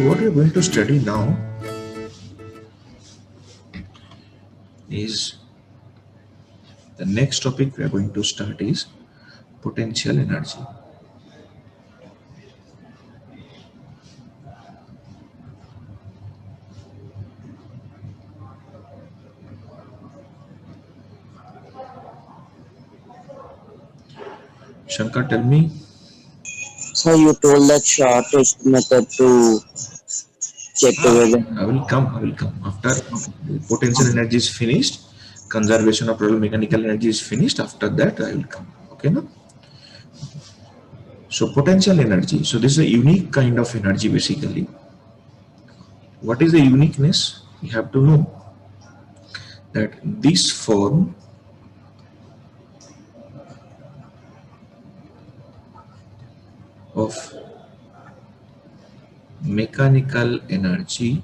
So what we are going to study now is the next topic we are going to start is potential energy. Shankar, tell me. So you told that shortest method to check whether I will come. I will come after the potential energy is finished. Conservation of total mechanical energy is finished. After that, I will come. Okay, no. So potential energy. So this is a unique kind of energy basically. What is the uniqueness? We have to know that this form of mechanical energy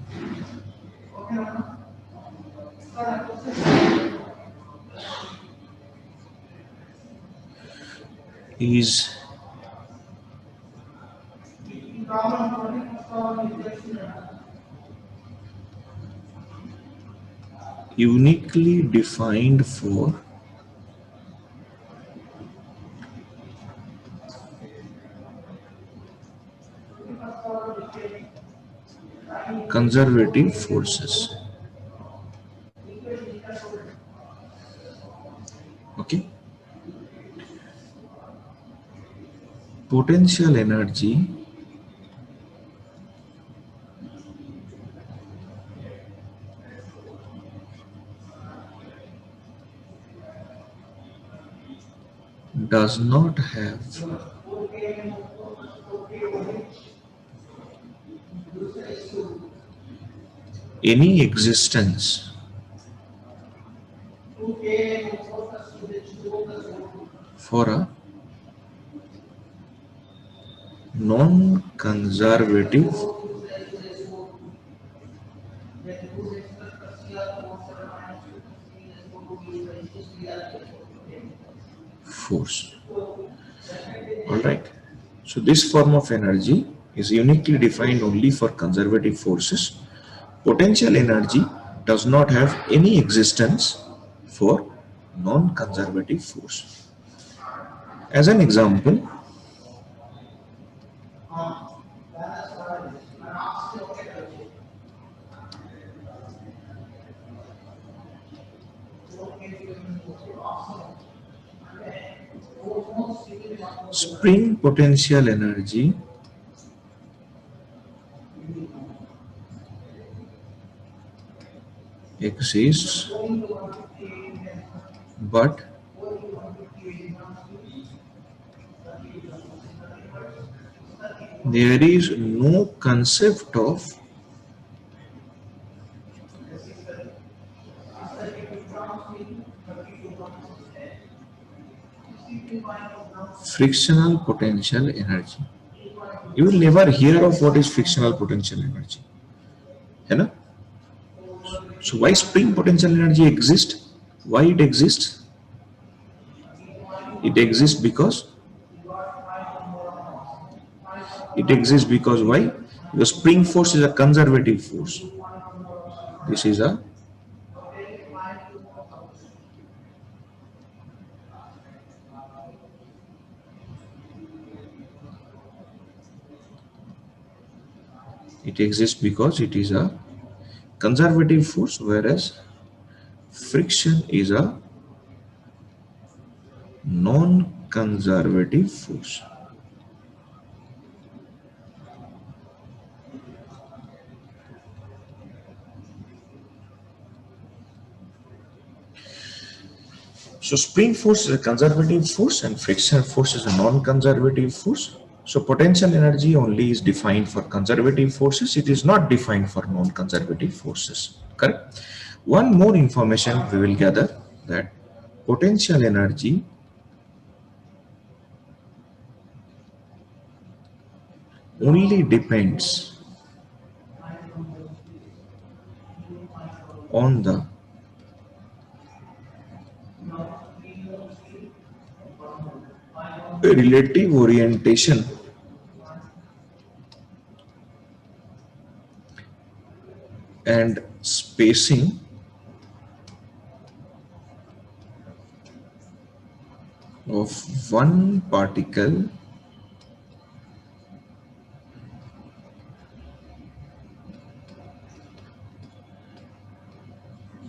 is uniquely defined for conservative forces. Okay, potential energy does not have any existence for a non-conservative force. All right. So this form of energy is uniquely defined only for conservative forces. Potential energy does not have any existence for non-conservative force. As an example, spring potential energy exists, but there is no concept of frictional potential energy. You will never hear of what is frictional potential energy. है ना? So why spring potential energy exists? Why it exists? It exists because why? The spring force is a conservative force. This is a it exists because it is a conservative force, whereas friction is a non-conservative force. So spring force is a conservative force and friction force is a non-conservative force. So potential energy only is defined for conservative forces. It is not defined for non-conservative forces. Correct? One more information we will gather that potential energy only depends on the relative orientation and spacing of one particle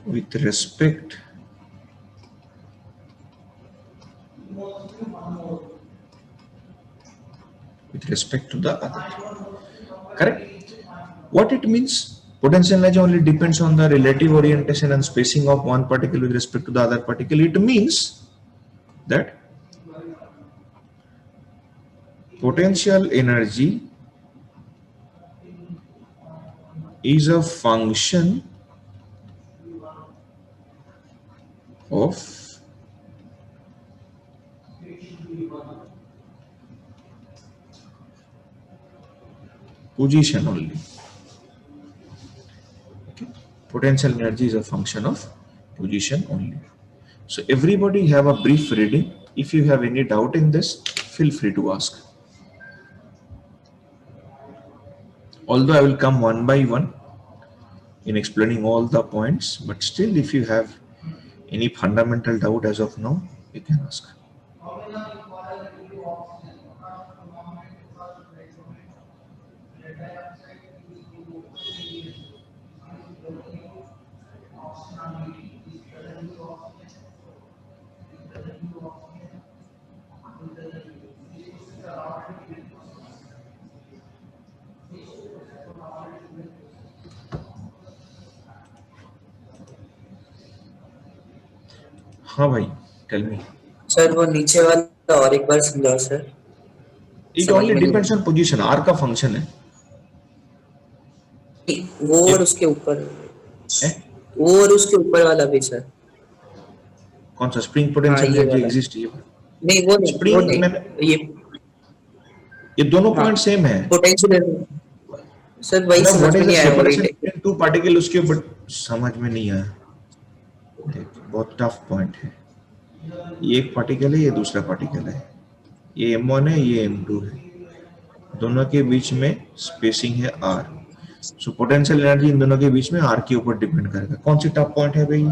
with respect to the other. Correct? What it means? Potential energy only depends on the relative orientation and spacing of one particle with respect to the other particle. It means that potential energy is a function of position only. Okay? Potential energy is a function of position only. So everybody have a brief reading. If you have any doubt in this, feel free to ask. Although I will come one by one in explaining all the points, but still if you have any fundamental doubt as of now, you can ask. हाँ भाई, tell me. Sir वो नीचे वाला और एक बार समझाओ sir. It समझ only में नहीं depends on position. R का function है. वो और उसके ऊपर है? वो और उसके ऊपर वाला भी सर. कौन सा स्प्रिंग हाँ पोटेंशियल ये एनर्जी वाला. एग्जिस्ट ये नहीं वो नहीं वो स्प्रिंग में नहीं ये दोनों हाँ पॉइंट सेम है. पोटेंशियल सर वही मतलब समझ व्हाट में इज द नहीं आया वही. सेपरेशन बिटवीन टू पार्टिकल उसके बट समझ में नहीं आया. देख बहुत टफ पॉइंट है. ये एक पार्टिकल है, ये दूसरा पार्टिकल है. ये m1 है, ये m2 है. दोनों के बीच में स्पेसिंग है r. So potential energy in दोनों के बीच में r के ऊपर डिपेंड करेगा. कौन सी टफ पॉइंट है भाई?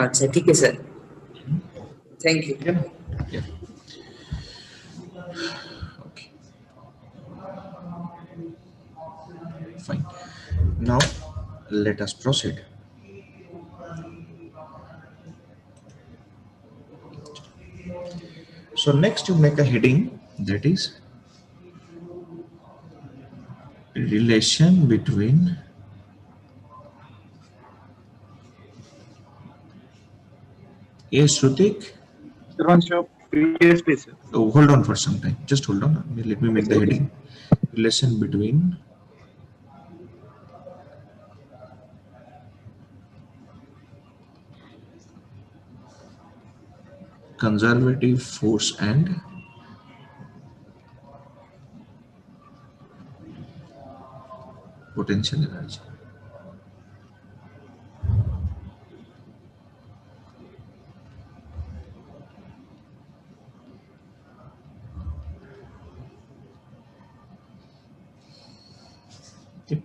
अच्छा ठीक है सर. Thank you. ठीक है ना? Okay fine. Now let us proceed. So next you make a heading that is relation between Shrutik. Oh, hold on for some time. Just hold on. Let me make the heading. Relation between conservative force and potential energy. Okay.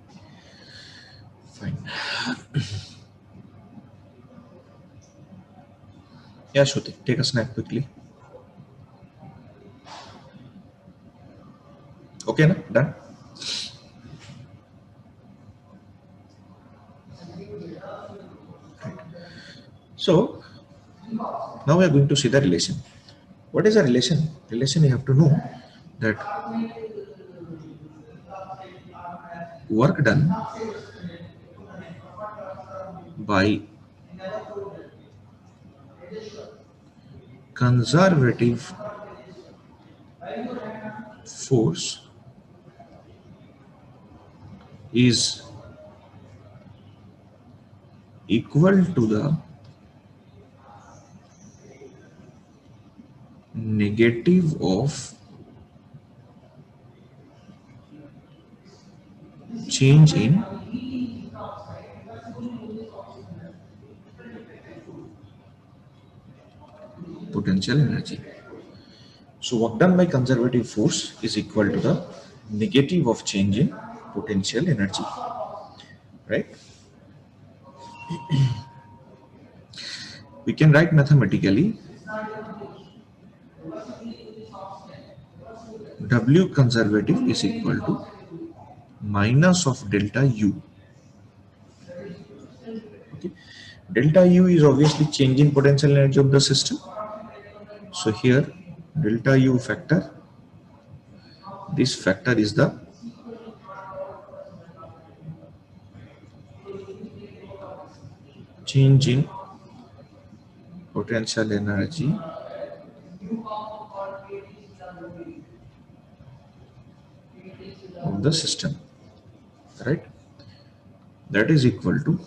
Fine. Yeah, Shruti, take a snap quickly. Okay, na? Done? Right. So, now we are going to see the relation. What is a relation? Relation, you have to know that work done by conservative force is equal to the negative of change in potential energy. So work done by conservative force is equal to the negative of change in potential energy. right? We can write mathematically W conservative is equal to minus of delta U. Okay. Delta U is obviously change in potential energy of the system. So here delta U factor, this factor is the change in potential energy of the system, right? That is equal to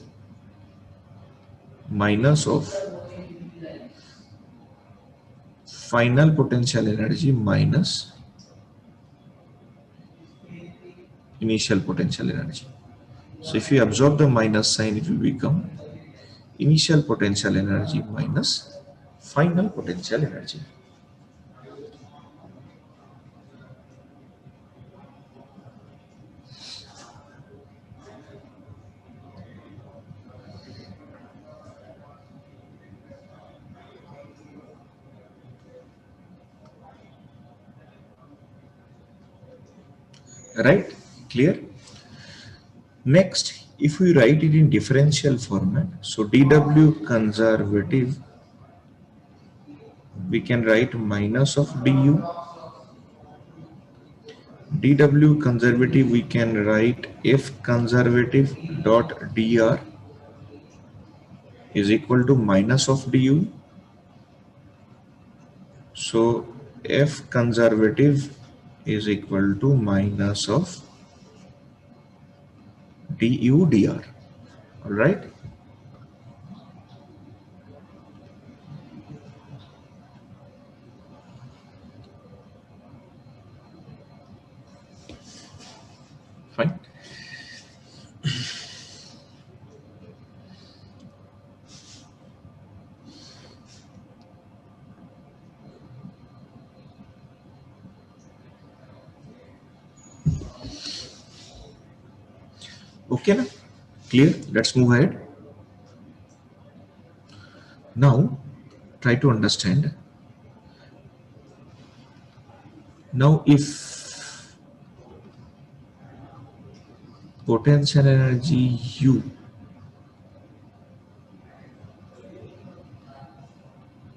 minus of final potential energy minus initial potential energy. So if you absorb the minus sign, it will become initial potential energy minus final potential energy. Right? Clear? Next, if we write it in differential format, so dW conservative, we can write minus of du. dW conservative, we can write F conservative dot dr is equal to minus of du. So F conservative is equal to minus of du dr. All right. Fine. Okay, na? Clear? Let's move ahead. Now, try to understand. Now, if potential energy U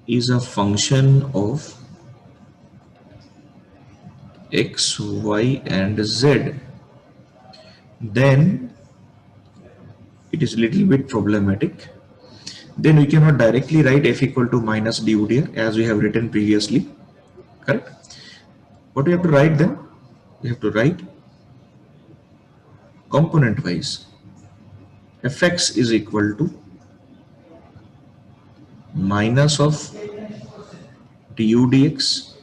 is a function of x, y, and z, then it is a little bit problematic. Then we cannot directly write F equal to minus du dr as we have written previously. Correct? What we have to write then? We have to write component wise. Fx is equal to minus of du dx,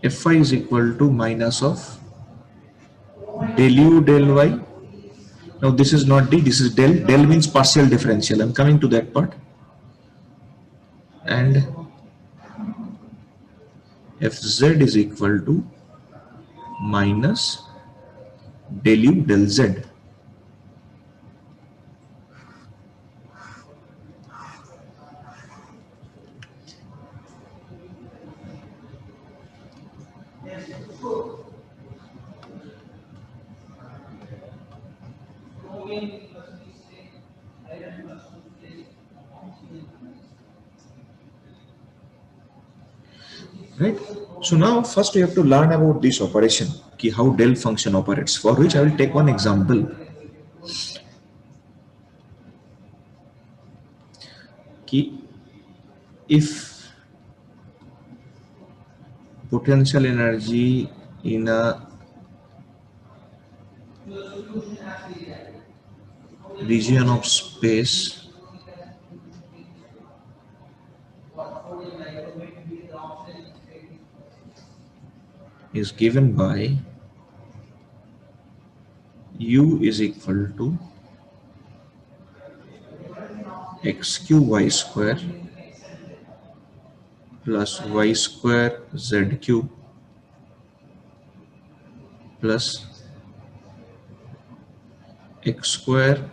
Fy is equal to minus of del u del y. Now this is not d, this is del. Del means partial differential. I'm coming to that part. And Fz is equal to minus del u del z. Right? So now first we have to learn about this operation, ki how del function operates, for which I will take one example. Ki if potential energy in a region of space is given by u is equal to x cube y square plus y square z cube plus x square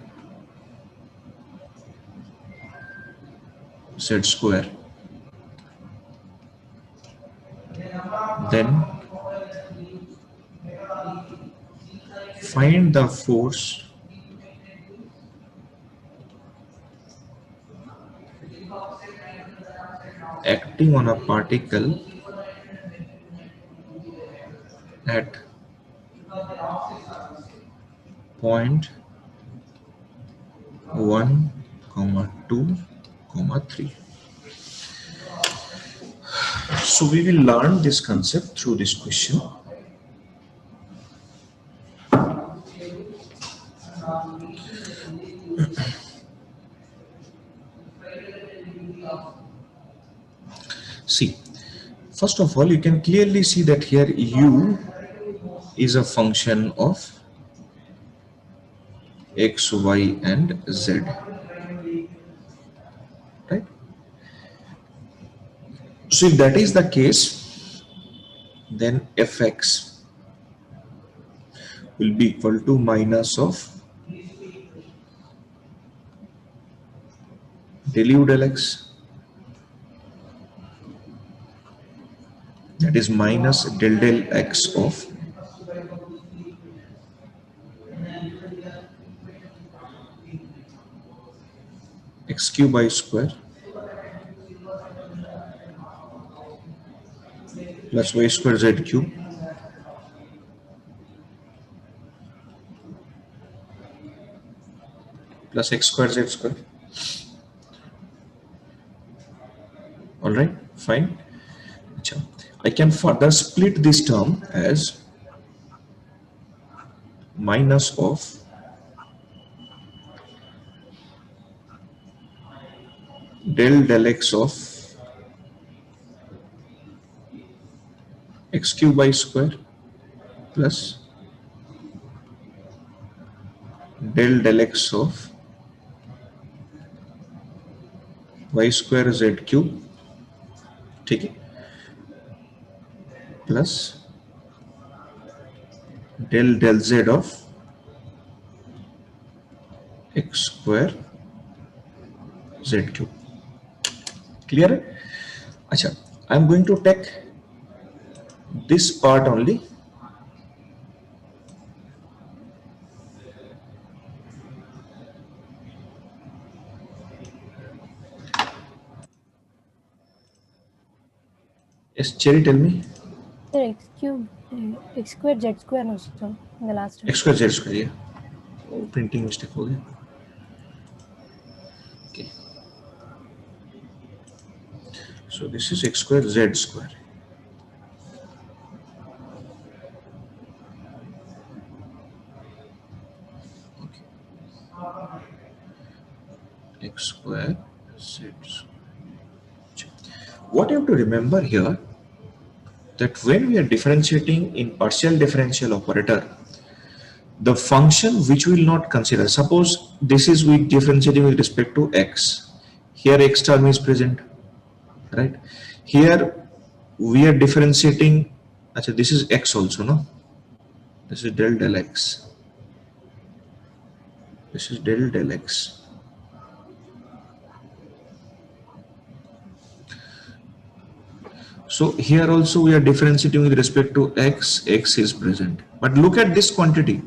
z square. Then find the force acting on a particle at point 1, 2, 3. So we will learn this concept through this question. See, first of all, you can clearly see that here u is a function of x, y, and z, right? So if that is the case, then fx will be equal to minus of del u del x, that is minus del x of x cube y square plus y square z cube plus x square z square. All right, fine. I can further split this term as minus of del x of x cube y square plus del x of y square z cube, ठीक है, plus del z of x square z cube. Clear है? अच्छा, I am going to take this part only. Yes, Cherry, tell me. Sir, x cube, x square, z square also in the last one. X square, z square, yeah. Oh, printing mistake हो गया. Okay. So this is x square, z square. Okay. X square, z square. What you have to remember here, that when we are differentiating in partial differential operator, the function which we will not consider, suppose this is with differentiating with respect to x, here x term is present, right? Here we are differentiating, actually this is x also, no? This is del x. This is del x. So here also we are differentiating with respect to x, x is present. But look at this quantity.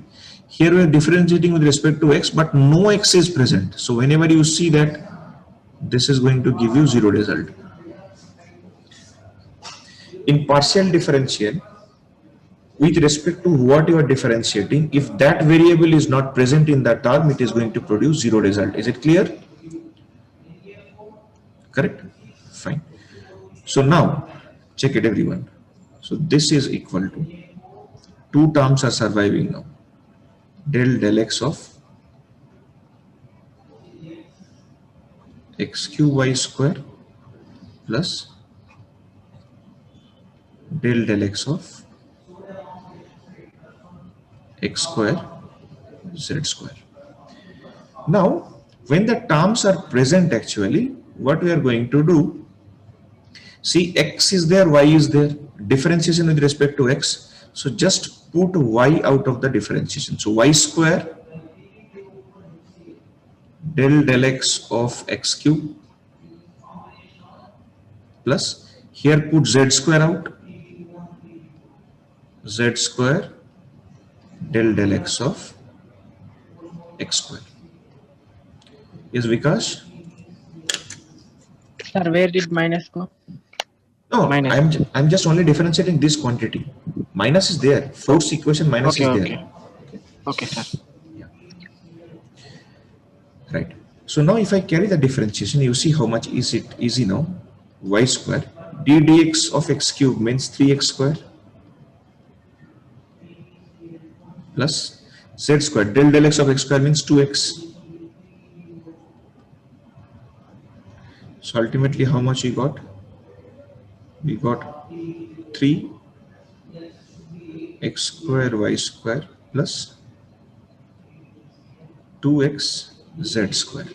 Here we are differentiating with respect to x, but no x is present. So whenever you see that, this is going to give you zero result. In partial differential, with respect to what you are differentiating, if that variable is not present in that term, it is going to produce zero result. Is it clear? Correct? Fine. So now, check it everyone. So this is equal to, two terms are surviving now. Del x of x cube y square plus del x of x square z square. Now, when the terms are present, actually, what we are going to do, see, x is there, y is there, differentiation with respect to x. So just put y out of the differentiation. So y square del x of x cube plus here put z square out, z square del x of x square. Yes, Vikash? Sir, where did minus go? No, Minus. I'm just only differentiating this quantity. Minus is there. Force equation minus Okay, is there. okay. Okay, sir. Right. So now if I carry the differentiation, you see how much is it easy now. Y square d dx of x cube means 3x square plus z square del x of x square means 2x. So ultimately how much we got? We got 3 x square y square plus 2x z square.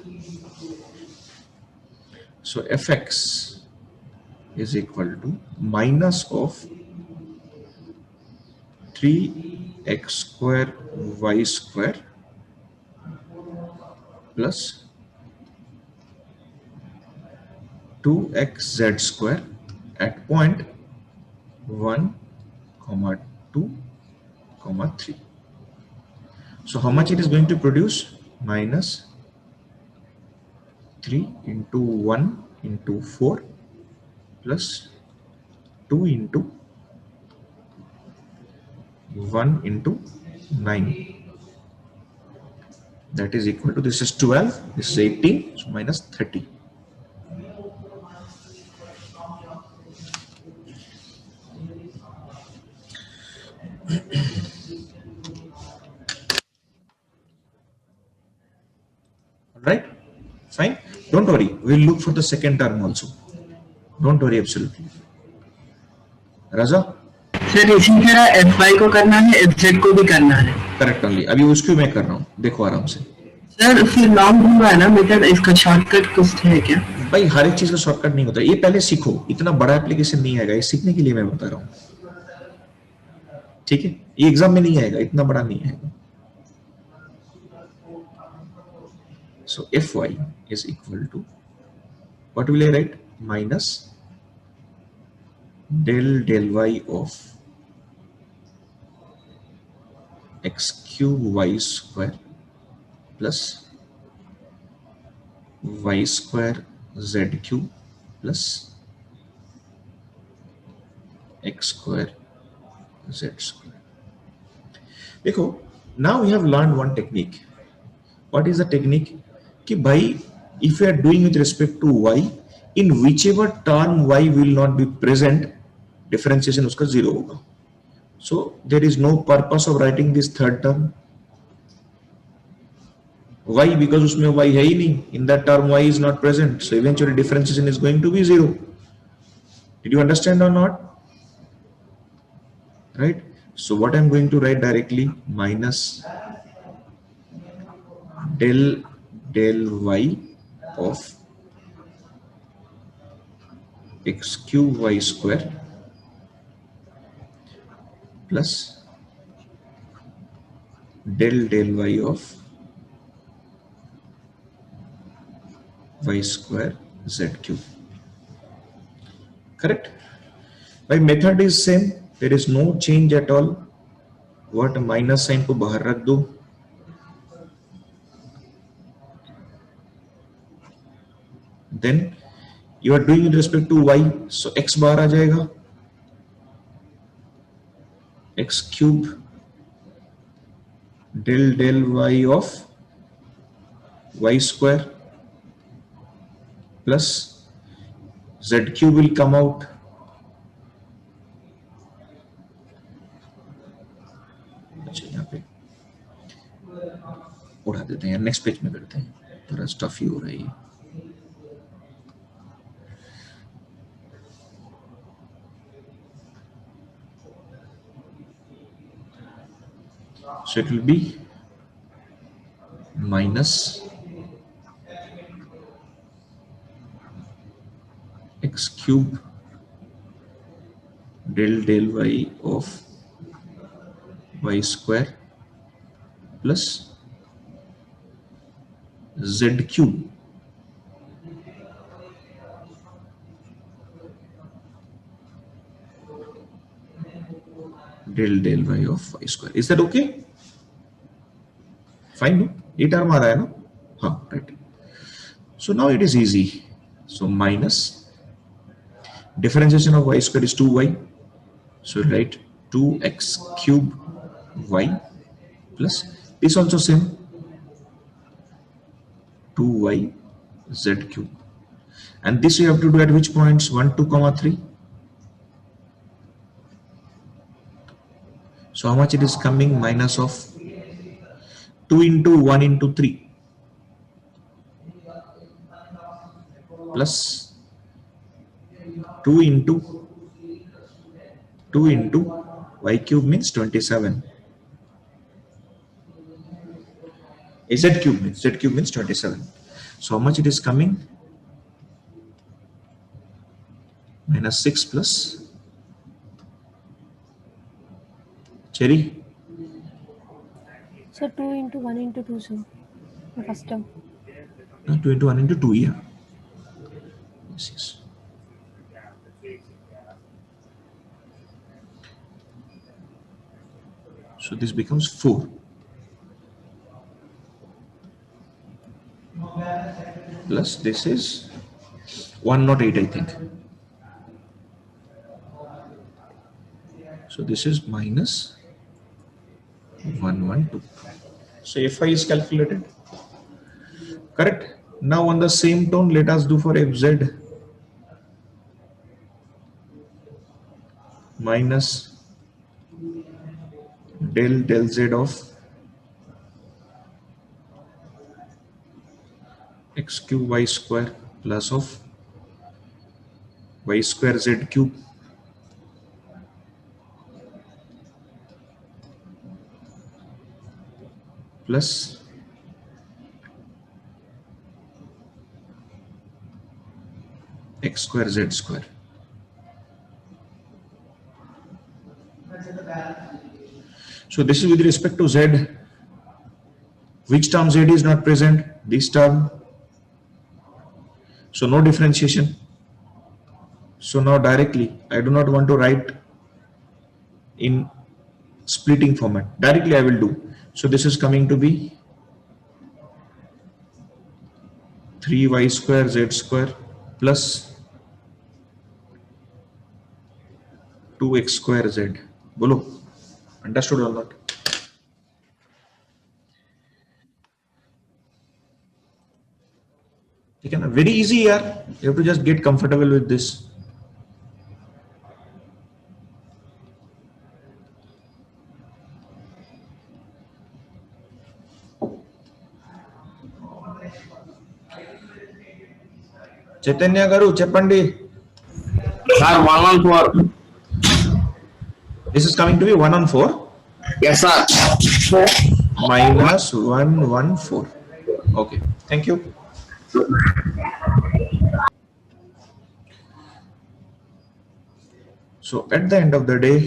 So fx is equal to minus of 3x square y square plus 2xz square at point 1, 2, 3. So how much it is going to produce? Minus 3 into 1 into 4 plus 2 into 1 into 9. That is equal to, this is 12, this is 18, so minus 30. Right? Fine. Don't worry. We'll look for the second term also. Don't worry absolutely. Raza? Sir इसी तरह F Y को करना है F Z को भी करना है correct only. अभी उसको मैं कर रहा हूँ. देखो आराम से. सर फिर लॉन्ग हुआ है ना मेथड इसका शॉर्टकट कुछ है क्या भाई हर एक चीज का शॉर्टकट नहीं होता. ये पहले सीखो. इतना बड़ा एप्लीकेशन नहीं आएगा. ये सीखने के लिए मैं बता रहा हूँ. ठीक है. ये एग्जाम में नहीं आएगा. इतना बड़ा नहीं आएगा. So Fy is equal to, what will I write? Minus del y of x cube y square plus y square z cube plus x square z square. देखो, now we have learned one technique. What is the technique? कि भाई if you are doing with respect to y, in whichever term y will not be present, differentiation उसका zero होगा. So there is no purpose of writing this third term. Why? Because उसमें y है ही नहीं. In that term y is not present. So eventually differentiation is going to be zero. Did you understand or not? Right? So what I'm going to write directly, minus del y of x cube y square plus del y of y square z cube. Correct? My method is same. There is no change at all. What? Minus sign को बाहर रख दो. Then you are doing with respect to y, so x bar आ जाएगा. X cube del y of y square plus z cube will come out. अच्छा यहाँ पे उड़ा देते हैं. नेक्स्ट पेज में करते हैं. थोड़ा स्टफी हो रही है. So it will be minus x cube del y of y square plus z cube. Del y of y square. Is that okay? Fine, no? ये term आ रहा है ना? हाँ, right. So now it is easy. So minus differentiation of y square is 2y. So write 2x cube y plus this also same 2y z cube. And this you have to do at which points? 1, 2, 3. So how much it is coming? Minus of 2 into 1 into 3 plus 2 into y cube means 27. Z cube means 27. So how much it is coming? Minus 6 plus Cherry. So 2 into 1 into 2, sir. The first term. No, 2 into 1 into 2, yeah. Yes. So this becomes 4. Plus this is 108, I think. So this is minus 112. So Fi is calculated. Correct. Now on the same tone, let us do for Fz. Minus del z of x cube y square plus of y square z cube plus x square z square. So this is with respect to z. Which term z is not present? This term. So no differentiation. So now directly, I do not want to write in splitting format. Directly I will do. So this is coming to be 3y square z square plus 2x square z. Bolo, understood or not? ठीक है ना? Very easy यार. You have to just get comfortable with this. Chaitanya గారు చెప్పండి. Sir, 114. This is coming to be 1 on 4 Yes, sir. minus 114. Okay, thank you. So at the end of the day,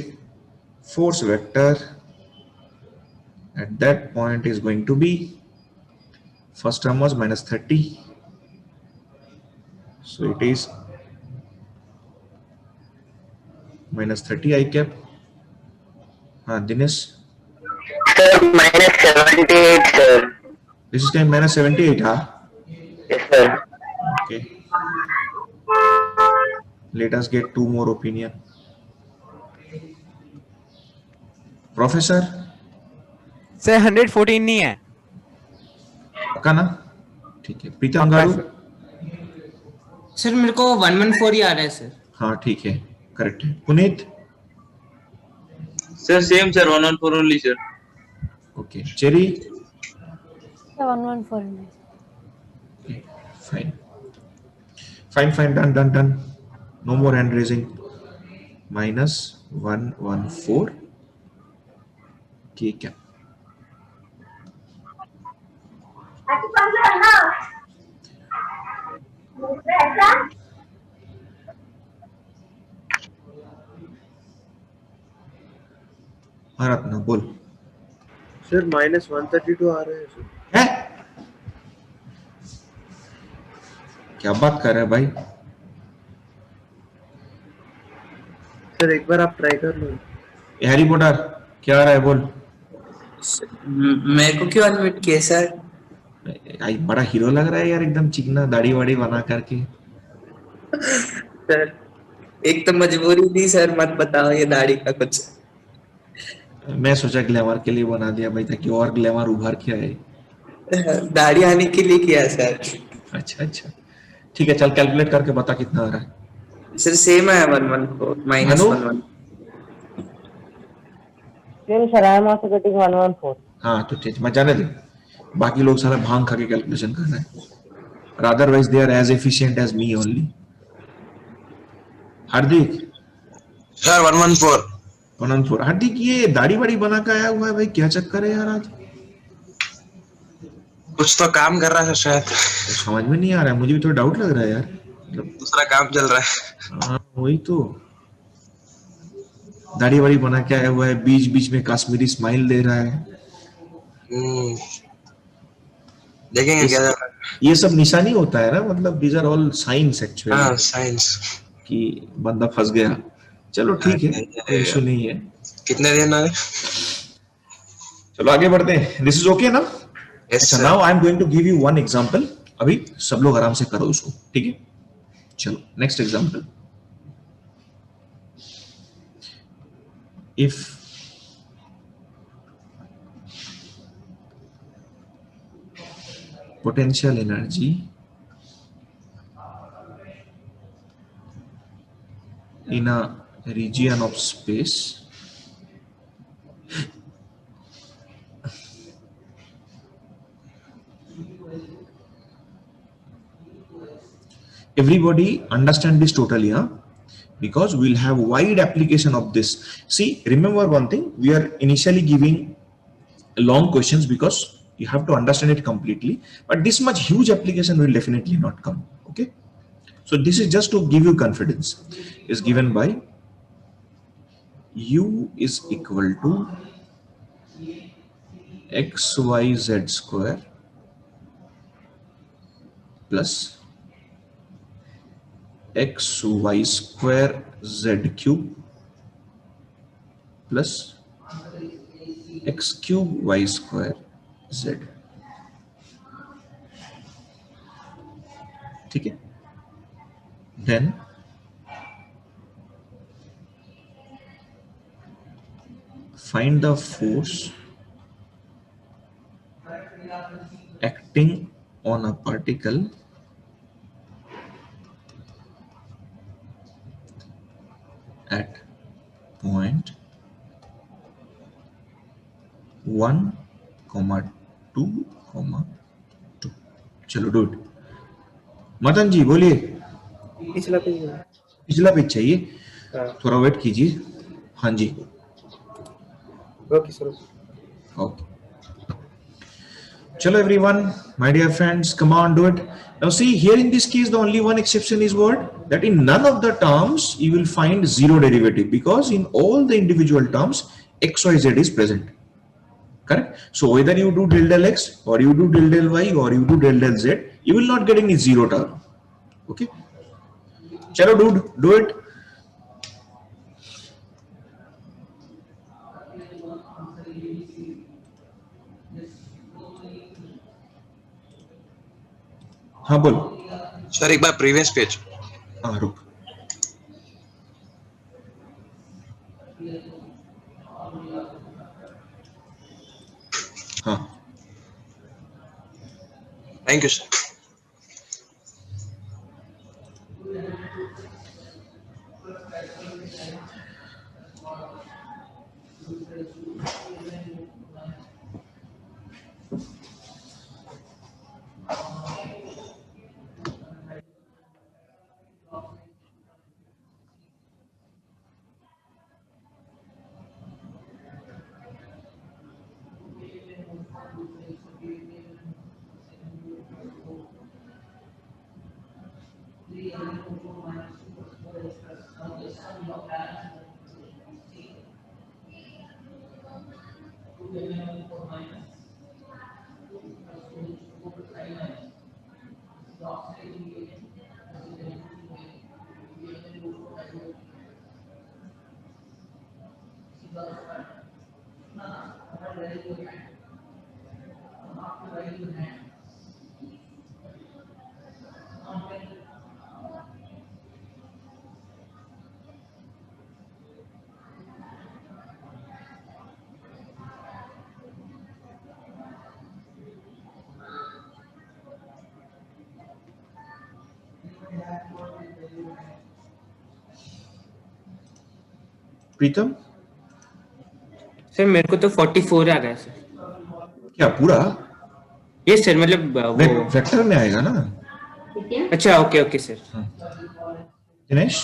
force vector at that point is going to be, first term was minus 30. So it is minus 30 I cap. Dinesh? Sir, minus 78, sir. This is kind minus 78, huh? Yes, sir. Okay. Let us get two more opinion. Professor? Sir 114 नहीं है. पक्का ना? ठीक है. प्रीतम गारू? Sir मेरे को 114 ही आ रहा है सर. हाँ ठीक है, करेक्ट है. Puneet? Sir, same sir, 114 only sir. Okay. Cherry? 114. Okay, fine. Fine, done. No more hand raising. Minus 114 K cap. Bharat ना बोल. सर माइनस 132 आ रहे हैं सर. है? क्या बात कर रहे हैं भाई? सर एक बार आप ट्राई कर लो. हैरी पॉटर क्या आ रहा है बोल? मेरे को क्यों अनम्यूट किए सर? आई बड़ा हीरो लग रहा है यार, एकदम चिकना दाढ़ी वाड़ी बना करके। सर एक तो मजबूरी थी सर, मत बताओ ये दाढ़ी का कुछ. मैं सोचा ग्लैमर के लिए बना दिया भाई, ताकि और ग्लैमर उभर के आए। दाढ़ी आने के लिए किया सर. अच्छा अच्छा, ठीक है, चल कैलकुलेट करके बता कितना आ रहा है। सर सेम है 114 अनु? -11. Still, sir, I am also getting 114. हाँ तो ठीक, मैं जाने दे, बाकी लोग सारा भांग खा के कैलकुलेशन कर रहे हैं, otherwise they are as efficient as me only. Hardik, sir 114. Anantapur, Hardik ये दाढ़ी वाड़ी बना के आया हुआ है भाई, क्या चक्कर है यार आज? कुछ तो काम कर रहा है शायद, तो समझ में नहीं आ रहा है, मुझे भी थोड़ा डाउट लग रहा है यार, मतलब दूसरा काम चल रहा है. हाँ वही तो, दाढ़ी वाड़ी बना के आया हुआ है, बीच बीच में कश्मीरी स्माइल दे रहा है। देखेंगे क्या. ये सब निशानी होता है ना, मतलब these are all science actually, हाँ साइंस. कि बंदा फंस गया। चलो ठीक है, कोई इशू नहीं है, कितने दिन आए? चलो आगे बढ़ते हैं। दिस इज ओके ना? यस अच्छा, sir. Now I am going to give you one example, अभी सब लोग आराम से करो उसको, ठीक है? चलो next example, if potential energy in a region of space everybody understand this totally, huh? Because we'll have wide application of this. See, remember one thing, we are initially giving long questions because you have to understand it completely, but this much huge application will definitely not come. Okay, so this is just to give you confidence, is given by u is equal to xyz square plus xy square z cube plus x cube y square z, ठीक है? Then find the force acting on a particle at point 1, 2, 2. चलो do it. Madan ji बोलिए। पिछला page है. पिछला page चाहिए, हाँ. थोड़ा वेट कीजिए। हाँ जी, okay sir. okay. Chalo everyone, my dear friends, come on, do it. Now see, here in this case, the only one exception is what? That in none of the terms you will find zero derivative, because in all the individual terms, x, y, z is present. Correct? So whether you do del del x or you do del del y or you do del del z, you will not get any zero term. Okay? Chalo dude, do it. हाँ बोल। Sir एक बार previous page. हाँ रुक, हाँ thank you sir. Pritam sir मेरे को तो 44 आ गया सर। क्या पूरा ये सर मतलब वो वेक्टर में आएगा ना? अच्छा okay okay sir. Dinesh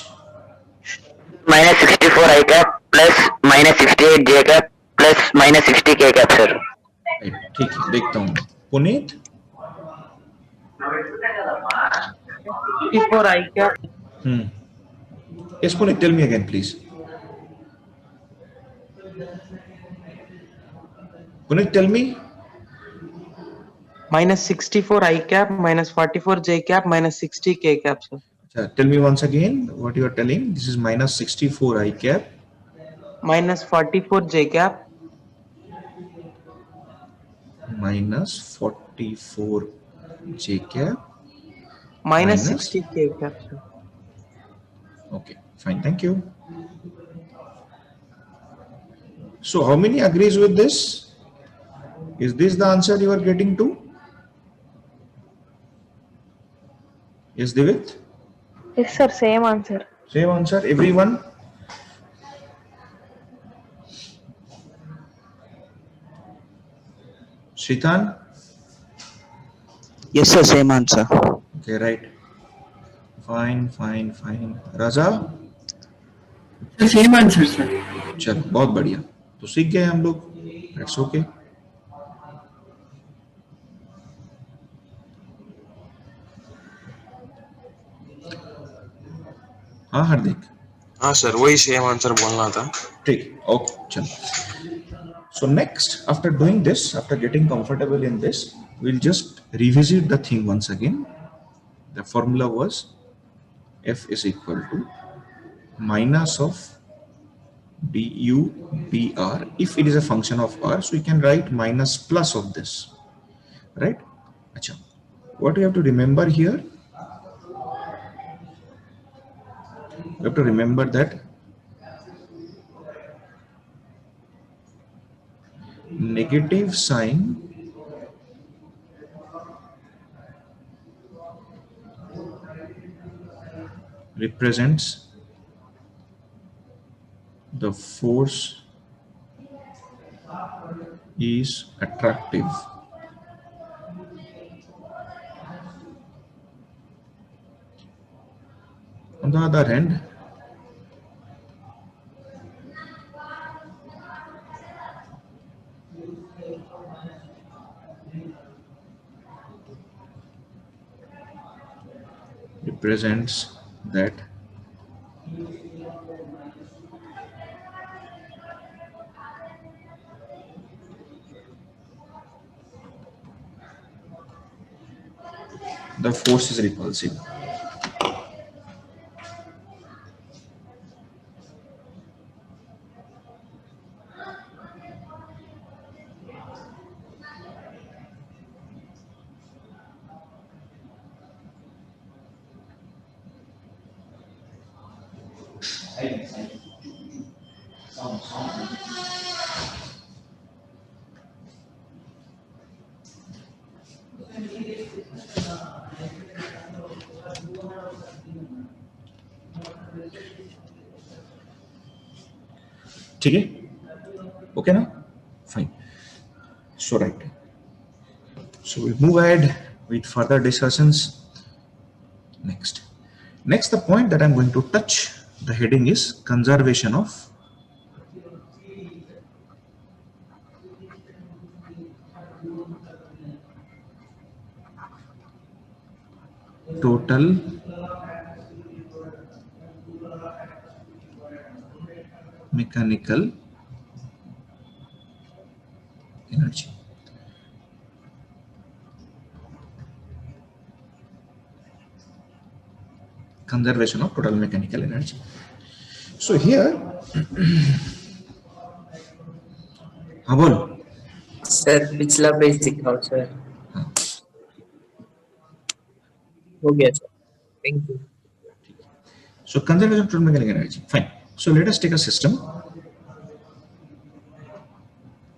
minus 64 I cap plus minus 68 J cap plus minus 60 K cap sir. Right, ठीक है, देखता हूँ। Puneet 64 I cap. Yes, Puneet, tell me again, please. Puneet, tell me. Minus 64 I cap, minus 44 J cap, minus 60 K cap, sir. Tell me once again what you are telling. This is minus 64 I cap. Minus 44 J cap, Minus 44 J cap. minus Minus? 60 K cap, sir. Okay, fine, thank you. So how many agrees with this? Is this the answer you are getting to? Yes, Divit? Yes, sir. Same answer. Same answer, everyone? Shritan? Yes sir, same answer. Okay, right. Fine, fine, fine. Raza? The same answer, sir. चलो, बहुत बढ़िया। तो सीख गए हम लोग। That's okay. हाँ हार्दिक। हाँ सर, वही सेम आंसर बोलना था। ठीक, ओके, चलो। So next, after doing this, after getting comfortable in this, we'll just revisit the thing once again. The formula was F is equal to minus of du dr. If it is a function of r, so we can write minus plus of this, right? Acha. What you have to remember here? You have to remember that negative sign represents the force is attractive. On the other hand, represents that the force is repulsive. ठीक है, okay ना? Fine. So right. So we move ahead with further discussions. Next, the point that I'm going to touch, the heading is conservation of total mechanical energy. Conservation of total mechanical energy. So here, हाँ बोल. Sir पिछला page दिखाओ sir. हो गया sir. Thank you. So conservation of total mechanical energy. Fine. So let us take a system.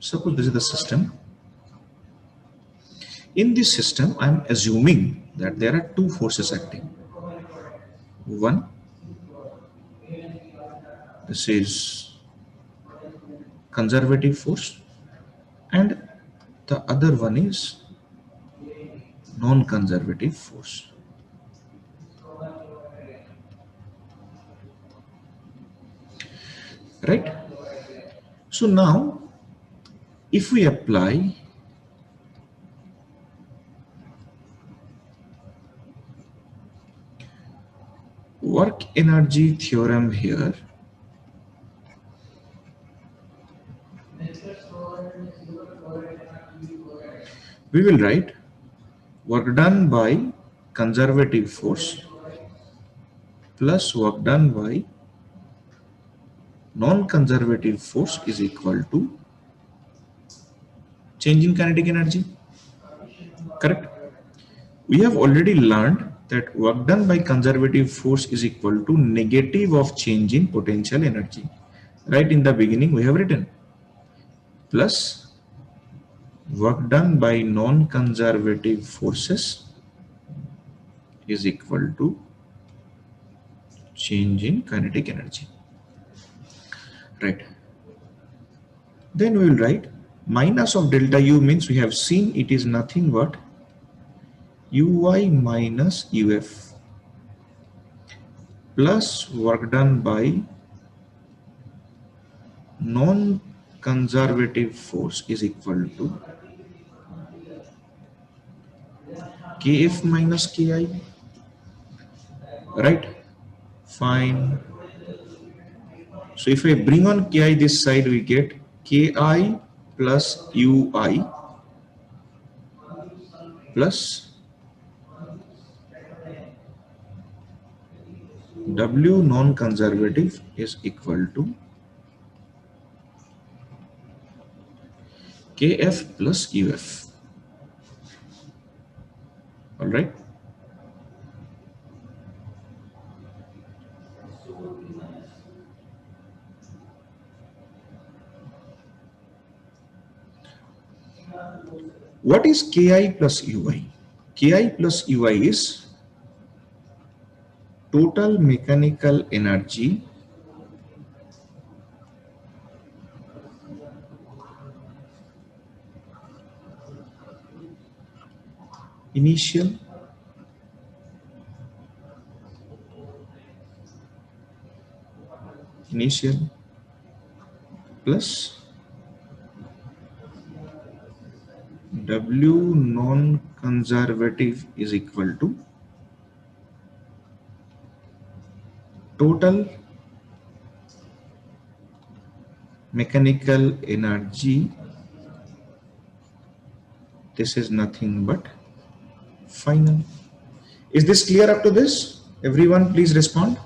Suppose this is the system. In this system, I am assuming that there are two forces acting. One, this is conservative force, and the other one is non-conservative force. Right? So now, if we apply work energy theorem here, we will write work done by conservative force plus work done by non-conservative force is equal to change in kinetic energy. Correct? We have already learned that work done by conservative force is equal to negative of change in potential energy. Right in the beginning we have written plus work done by non-conservative forces is equal to change in kinetic energy. Right. Then we will write minus of delta U means we have seen it is nothing but Uy minus Uf plus work done by non-conservative force is equal to Kf minus Ki. Right? Fine. So if I bring on Ki this side, we get Ki plus Ui plus W non-conservative is equal to Kf plus Uf. All right. What is Ki plus Ui? Ki plus Ui is total mechanical energy initial plus W non-conservative is equal to total mechanical energy. This is nothing but final. Is this clear up to this? Everyone please respond.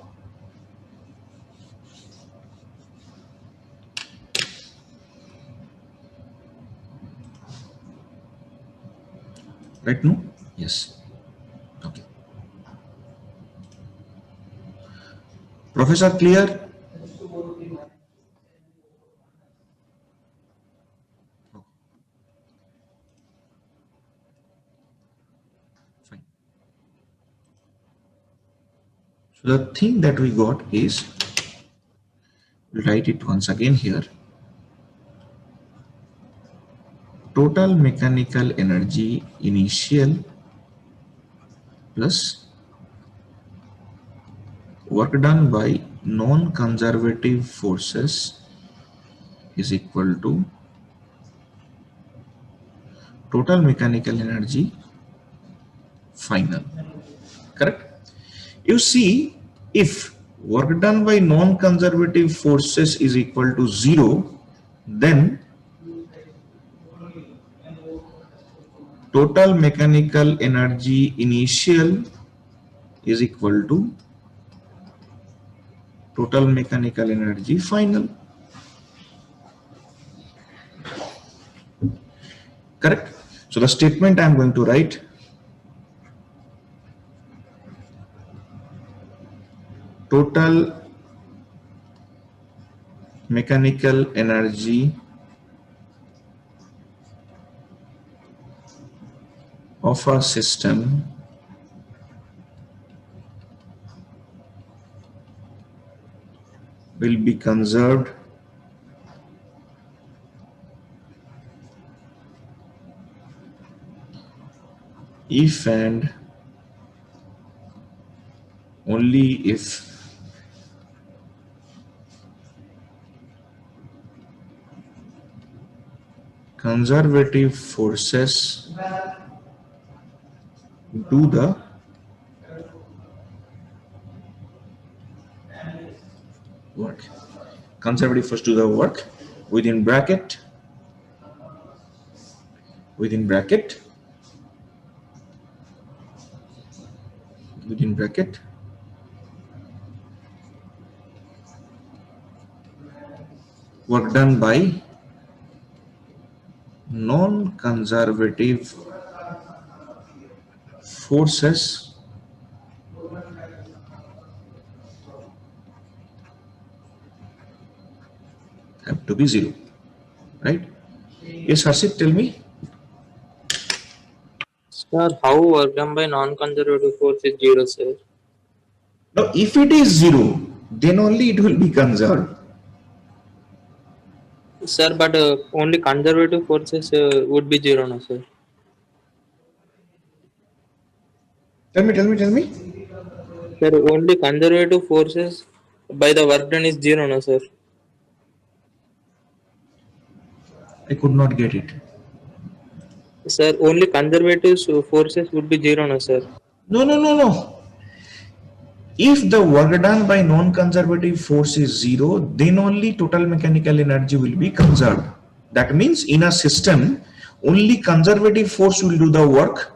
Right? No? Yes. Okay. Professor, clear? Fine. So the thing that we got is, we'll write it once again here. Total mechanical energy initial plus work done by non-conservative forces is equal to total mechanical energy final. Correct? You see, if work done by non-conservative forces is equal to 0, then total mechanical energy initial is equal to total mechanical energy final. Correct? So the statement I am going to write, total mechanical energy of a system will be conserved if and only if conservative forces do the work. Conservative forces do the work within bracket within bracket work done by non-conservative forces have to be zero, right? Yes, Harshit, tell me. Sir, how work done by non-conservative force is zero, sir? Now, if it is zero, then only it will be conserved. Sir, but only conservative forces would be zero, no, sir? Tell me. Sir, only conservative forces by the work done is zero, no, sir? I could not get it. Sir, only conservative forces would be zero, no, sir? No. If the work done by non-conservative force is zero, then only total mechanical energy will be conserved. That means in a system, only conservative force will do the work.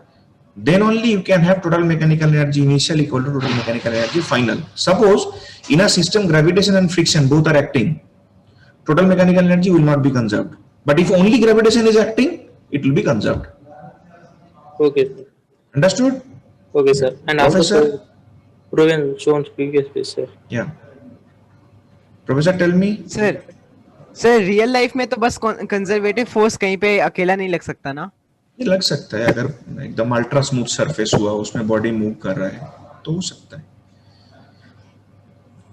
Then only you can have total mechanical energy initial equal to total mechanical energy final. Suppose in a system, gravitation and friction both are acting, total mechanical energy will not be conserved. But if only gravitation is acting, it will be conserved. Okay, sir. Understood? Okay, sir. And Professor? also, proven shown previous page, sir. Yeah. Professor, tell me. Sir real life में तो बस conservative force कहीं पे अकेला नहीं लग सकता ना? ये लग सकता है, अगर एकदम अल्ट्रा स्मूथ सरफेस हुआ, उसमें बॉडी मूव कर रहा है तो हो सकता है.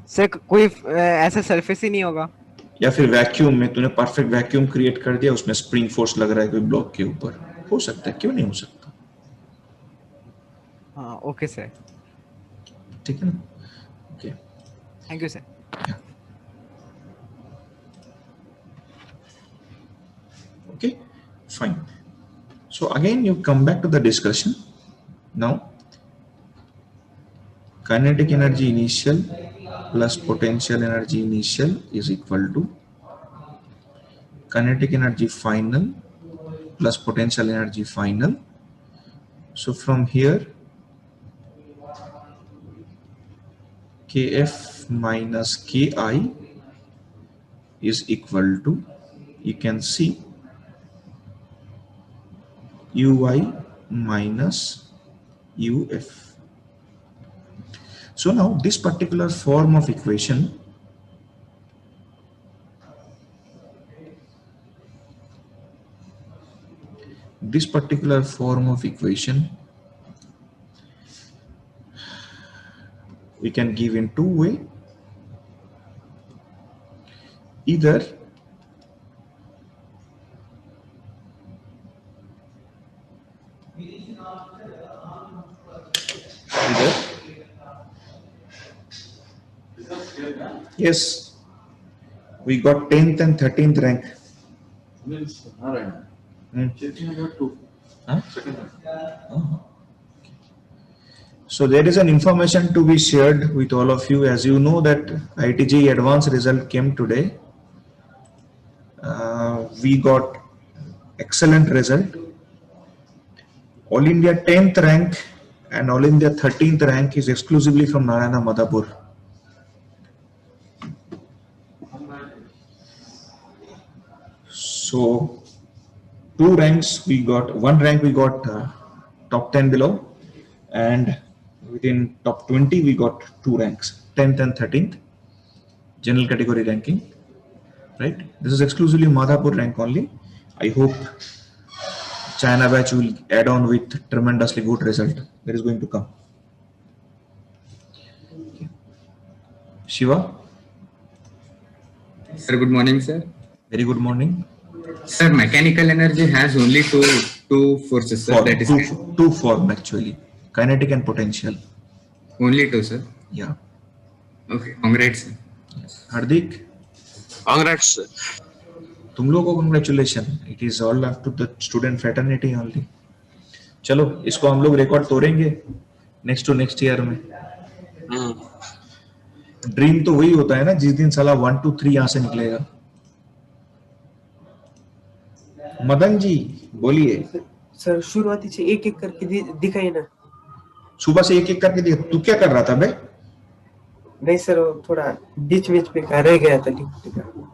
सर कोई ऐसा सरफेस ही नहीं होगा? या फिर वैक्यूम में तूने परफेक्ट वैक्यूम क्रिएट कर दिया, उसमें स्प्रिंग फोर्स लग रहा है कोई ब्लॉक के ऊपर, हो सकता है, क्यों नहीं हो सकता? हाँ ओके सर, ठीक है ना? Okay, thank you sir. Okay, fine. So again you come back to the discussion. Now kinetic energy initial plus potential energy initial is equal to kinetic energy final plus potential energy final. So from here Kf minus Ki is equal to, you can see, Ui minus Uf. So now this particular form of equation we can give in two ways. Either yes, we got 10th and 13th rank. Huh? So there is an information to be shared with all of you. As you know that IIT advanced result came today. We got excellent result. All India 10th rank and All India 13th rank is exclusively from Narayana Madhapur. So two ranks we got, one rank we got top 10 below, and within top 20 we got two ranks, 10th and 13th, general category ranking, right? This is exclusively Madhapur rank only. I hope China batch will add on with tremendously good result that is going to come. Shiva, Sir, good morning, sir. very good morning. Sir, mechanical energy has only two forces, sir. For That is two form actually, kinetic and potential. only two, sir. Yeah. Okay, congrats, sir. Hardik, Congrats, sir. तुम लोगों को congratulation. It is all up to the student fraternity only. चलो इसको हम लोग record तोड़ेंगे next to next year में. Dream तो वही होता है ना जिस दिन साला 1 2 3 यहां से निकलेगा. मदन जी बोलिए. सर शुरुआती से एक एक करके दिखाई ना. सुबह से एक एक करके दिखा. तू क्या कर रहा था बे? नहीं सर वो थोड़ा बीच बीच पे रह गया था लिखने का.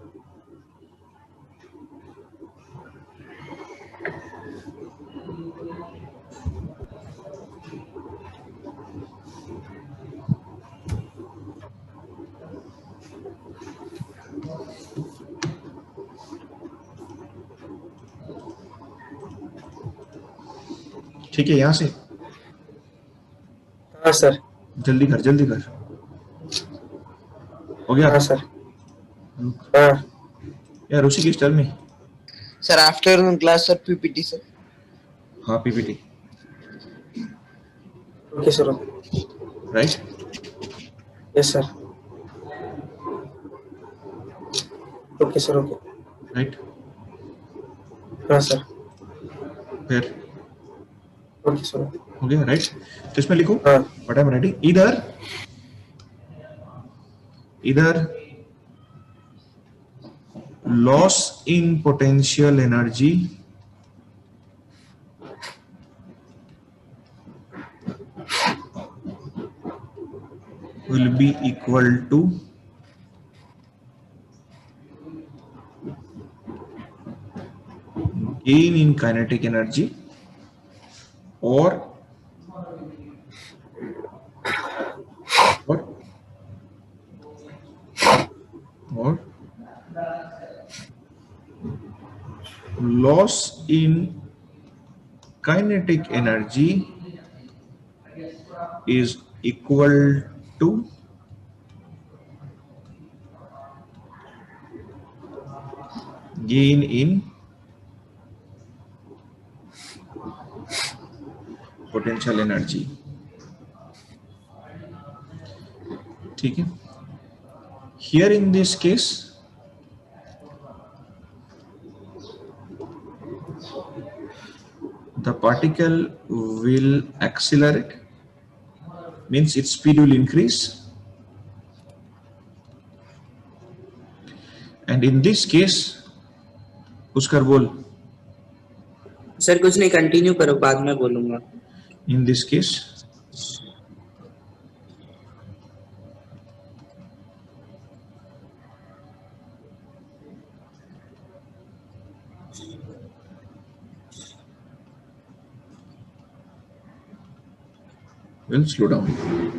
ठीक है यहां से. हाँ सर. जल्दी कर जल्दी कर. हो गया. हाँ सर. हाँ. यार Rishikesh tell me. Sir, afternoon class, sir, PPT, sir. हाँ PPT. Okay sir. Right. Yes sir. Okay sir. Okay. Right. हाँ सर. फिर ओके सर. हो गया. राइट. तो इसमें लिखो हाँ. What I am writing. either loss in potential energy will be equal to gain in kinetic energy or loss in kinetic energy is equal to gain in potential energy. ठीक है. Here in this case the particle will accelerate, means its speed will increase, and in this case Pushkar बोल. Sir कुछ नहीं, continue करो, बाद में बोलूंगा. In this case will slow down.